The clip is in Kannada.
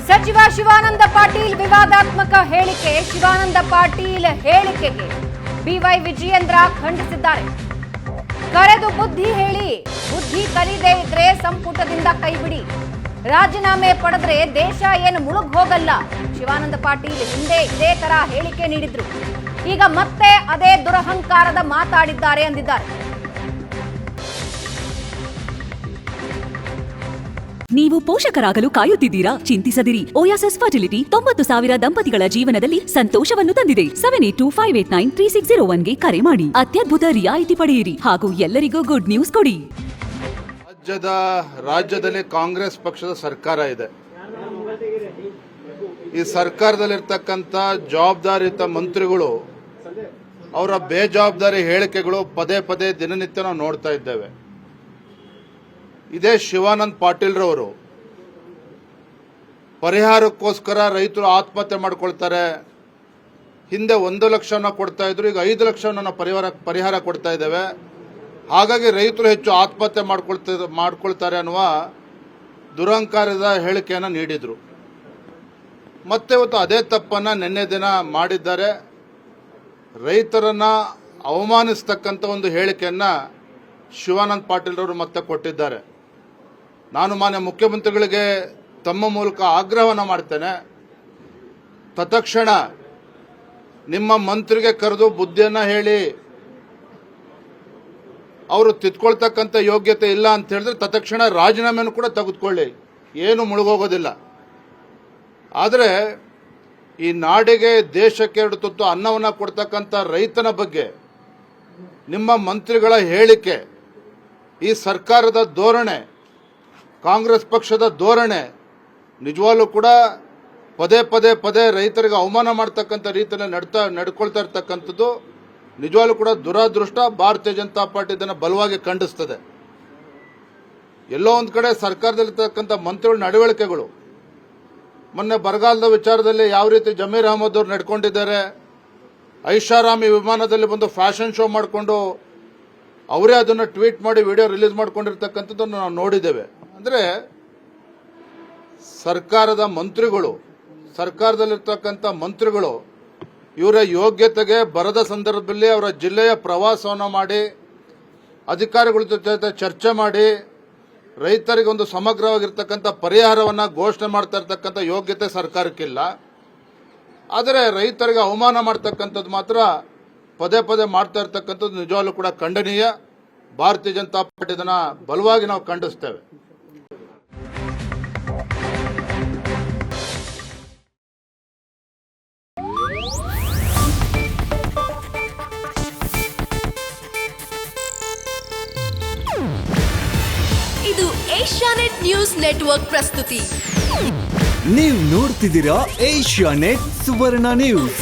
ಸಚಿವ ಶಿವಾನಂದ ಪಾಟೀಲ್ ವಿವಾದಾತ್ಮಕ ಹೇಳಿಕೆ. ಶಿವಾನಂದ ಪಾಟೀಲ್ ಹೇಳಿಕೆಗೆ ಬಿವೈ ವಿಜಯೇಂದ್ರ ಖಂಡಿಸಿದ್ದಾರೆ. ಕರೆದು ಬುದ್ಧಿ ಹೇಳಿ, ಬುದ್ಧಿ ಕಲಿದೇ ಇದ್ರೆ ಸಂಪುಟದಿಂದ ಕೈಬಿಡಿ, ರಾಜೀನಾಮೆ ಪಡೆದ್ರೆ ದೇಶ ಏನು ಮುಳುಗ್ ಹೋಗಲ್ಲ. ಶಿವಾನಂದ ಪಾಟೀಲ್ ಹಿಂದೆ ಇದೇ ತರ ಹೇಳಿಕೆ ನೀಡಿದ್ರು, ಈಗ ಮತ್ತೆ ಅದೇ ದುರಹಂಕಾರದ ಮಾತಾಡಿದ್ದಾರೆ ಅಂದಿದ್ದಾರೆ. ನೀವು ಪೋಷಕರಾಗಲು ಕಾಯುತ್ತಿದ್ದೀರಾ? ಚಿಂತಿಸದಿರಿ. ಓಯಾಸಿಸ್ ಫರ್ಟಿಲಿಟಿ 90,000 ದಂಪತಿಗಳ ಜೀವನದಲ್ಲಿ ಸಂತೋಷವನ್ನು ತಂದಿದೆ. 7825893601ಗೆ ಕರೆ ಮಾಡಿ. ಅತ್ಯದ್ಭುತ ರಿಯಾಯಿತಿ ಪಡೆಯಿರಿ ಹಾಗೂ ಎಲ್ಲರಿಗೂ ಗುಡ್ ನ್ಯೂಸ್ ಕೊಡಿ. ರಾಜ್ಯದಲ್ಲಿ ಕಾಂಗ್ರೆಸ್ ಪಕ್ಷದ ಸರ್ಕಾರ ಇದೆ. ಈ ಸರ್ಕಾರದಲ್ಲಿರ್ತಕ್ಕಂಥ ಜವಾಬ್ದಾರಿಯುತ ಮಂತ್ರಿಗಳು ಅವರ ಬೇಜವಾಬ್ದಾರಿ ಹೇಳಿಕೆಗಳು ಪದೇ ಪದೇ ದಿನನಿತ್ಯ ನಾವು ನೋಡ್ತಾ ಇದ್ದೇವೆ. ಇದೇ ಶಿವಾನಂದ ಪಾಟೀಲ್ ರವರು ಪರಿಹಾರಕ್ಕೋಸ್ಕರ ರೈತರು ಆತ್ಮಹತ್ಯೆ ಮಾಡ್ಕೊಳ್ತಾರೆ. ಹಿಂದೆ 1 ಲಕ್ಷವನ್ನ ಕೊಡ್ತಾ ಇದ್ರು, ಈಗ 5 ಲಕ್ಷವನ್ನ ಪರಿಹಾರ ಕೊಡ್ತಾ ಇದ್ದೇವೆ. ಹಾಗಾಗಿ ರೈತರು ಹೆಚ್ಚು ಆತ್ಮಹತ್ಯೆ ಮಾಡ್ಕೊಳ್ತಾರೆ ಅನ್ನುವ ದುರಹಂಕಾರದ ಹೇಳಿಕೆಯನ್ನು ನೀಡಿದ್ರು. ಮತ್ತೆ ಇವತ್ತು ಅದೇ ತಪ್ಪನ್ನ ನಿನ್ನೆ ದಿನ ಮಾಡಿದ್ದಾರೆ. ರೈತರನ್ನ ಅವಮಾನಿಸ್ತಕ್ಕಂಥ ಒಂದು ಹೇಳಿಕೆಯನ್ನ ಶಿವಾನಂದ ಪಾಟೀಲ್ ರವರು ಮತ್ತೆ ಕೊಟ್ಟಿದ್ದಾರೆ. ನಾನು ಮಾನ್ಯ ಮುಖ್ಯಮಂತ್ರಿಗಳಿಗೆ ತಮ್ಮ ಮೂಲಕ ಆಗ್ರಹವನ್ನು ಮಾಡ್ತೇನೆ, ತತ್ಕ್ಷಣ ನಿಮ್ಮ ಮಂತ್ರಿಗೆ ಕರೆದು ಬುದ್ಧಿಯನ್ನ ಹೇಳಿ, ಅವರು ತಿದ್ಕೊಳ್ತಕ್ಕಂಥ ಯೋಗ್ಯತೆ ಇಲ್ಲ ಅಂತ ಹೇಳಿದ್ರೆ ತತ್ಕ್ಷಣ ರಾಜೀನಾಮೆಯನ್ನು ಕೂಡ ತೆಗೆದುಕೊಳ್ಳಿ, ಏನು ಮುಳುಗೋಗೋದಿಲ್ಲ. ಆದರೆ ಈ ನಾಡಿಗೆ ದೇಶಕ್ಕೆ 2 ತುತ್ತು ಅನ್ನವನ್ನು ಕೊಡ್ತಕ್ಕಂಥ ರೈತನ ಬಗ್ಗೆ ನಿಮ್ಮ ಮಂತ್ರಿಗಳ ಹೇಳಿಕೆ, ಈ ಸರ್ಕಾರದ ಧೋರಣೆ, ಕಾಂಗ್ರೆಸ್ ಪಕ್ಷದ ಧೋರಣೆ ನಿಜವಾಗ್ಲೂ ಕೂಡ ಪದೇ ಪದೇ ಪದೇ ರೈತರಿಗೆ ಅವಮಾನ ಮಾಡ್ತಕ್ಕಂಥ ರೀತಿಯಲ್ಲಿ ನಡ್ಕೊಳ್ತಾ ಇರ್ತಕ್ಕಂಥದ್ದು ನಿಜವಾಗ್ಲೂ ಕೂಡ ದುರಾದೃಷ್ಟ. ಭಾರತೀಯ ಜನತಾ ಪಾರ್ಟಿ ಇದನ್ನು ಬಲವಾಗಿ ಖಂಡಿಸ್ತದೆ. ಎಲ್ಲೋ ಒಂದು ಕಡೆ ಸರ್ಕಾರದಲ್ಲಿರ್ತಕ್ಕಂಥ ಮಂತ್ರಿಗಳ ನಡವಳಿಕೆಗಳು, ಮೊನ್ನೆ ಬರಗಾಲದ ವಿಚಾರದಲ್ಲಿ ಯಾವ ರೀತಿ ಜಮೀರ್ ಅಹಮದ್ ಅವರು ನಡ್ಕೊಂಡಿದ್ದಾರೆ, ಐಷಾರಾಮಿ ವಿಮಾನದಲ್ಲಿ ಬಂದು ಫ್ಯಾಷನ್ ಶೋ ಮಾಡಿಕೊಂಡು ಅವರೇ ಅದನ್ನು ಟ್ವೀಟ್ ಮಾಡಿ ವಿಡಿಯೋ ರಿಲೀಸ್ ಮಾಡಿಕೊಂಡಿರ್ತಕ್ಕಂಥದ್ದನ್ನು ನಾವು ನೋಡಿದ್ದೇವೆ. ಅಂದರೆ ಸರ್ಕಾರದಲ್ಲಿರ್ತಕ್ಕಂಥ ಮಂತ್ರಿಗಳು ಇವರ ಯೋಗ್ಯತೆಗೆ ಬರದ ಸಂದರ್ಭದಲ್ಲಿ ಅವರ ಜಿಲ್ಲೆಯ ಪ್ರವಾಸವನ್ನು ಮಾಡಿ ಅಧಿಕಾರಿಗಳ ಜೊತೆ ಚರ್ಚೆ ಮಾಡಿ ರೈತರಿಗೆ ಒಂದು ಸಮಗ್ರವಾಗಿರ್ತಕ್ಕಂಥ ಪರಿಹಾರವನ್ನು ಘೋಷಣೆ ಮಾಡ್ತಾ ಇರ್ತಕ್ಕಂಥ ಯೋಗ್ಯತೆ ಸರ್ಕಾರಕ್ಕಿಲ್ಲ. ಆದರೆ ರೈತರಿಗೆ ಅವಮಾನ ಮಾಡ್ತಕ್ಕಂಥದ್ದು ಮಾತ್ರ ಪದೇ ಪದೇ ಮಾಡ್ತಾ ಇರ್ತಕ್ಕಂಥದ್ದು ನಿಜವಾಗ್ಲೂ ಕೂಡ ಖಂಡನೀಯ. ಭಾರತೀಯ ಜನತಾ ಪಾರ್ಟಿ ಇದನ್ನು ಬಲವಾಗಿ ನಾವು ಖಂಡಿಸ್ತೇವೆ. ಇದು ಏಷ್ಯಾನೆಟ್ ನ್ಯೂಸ್ ನೆಟ್ವರ್ಕ್ ಪ್ರಸ್ತುತಿ. ನೀವು ನೋಡ್ತಿದ್ದೀರಾ ಏಷ್ಯಾನೆಟ್ ಸುವರ್ಣ ನ್ಯೂಸ್.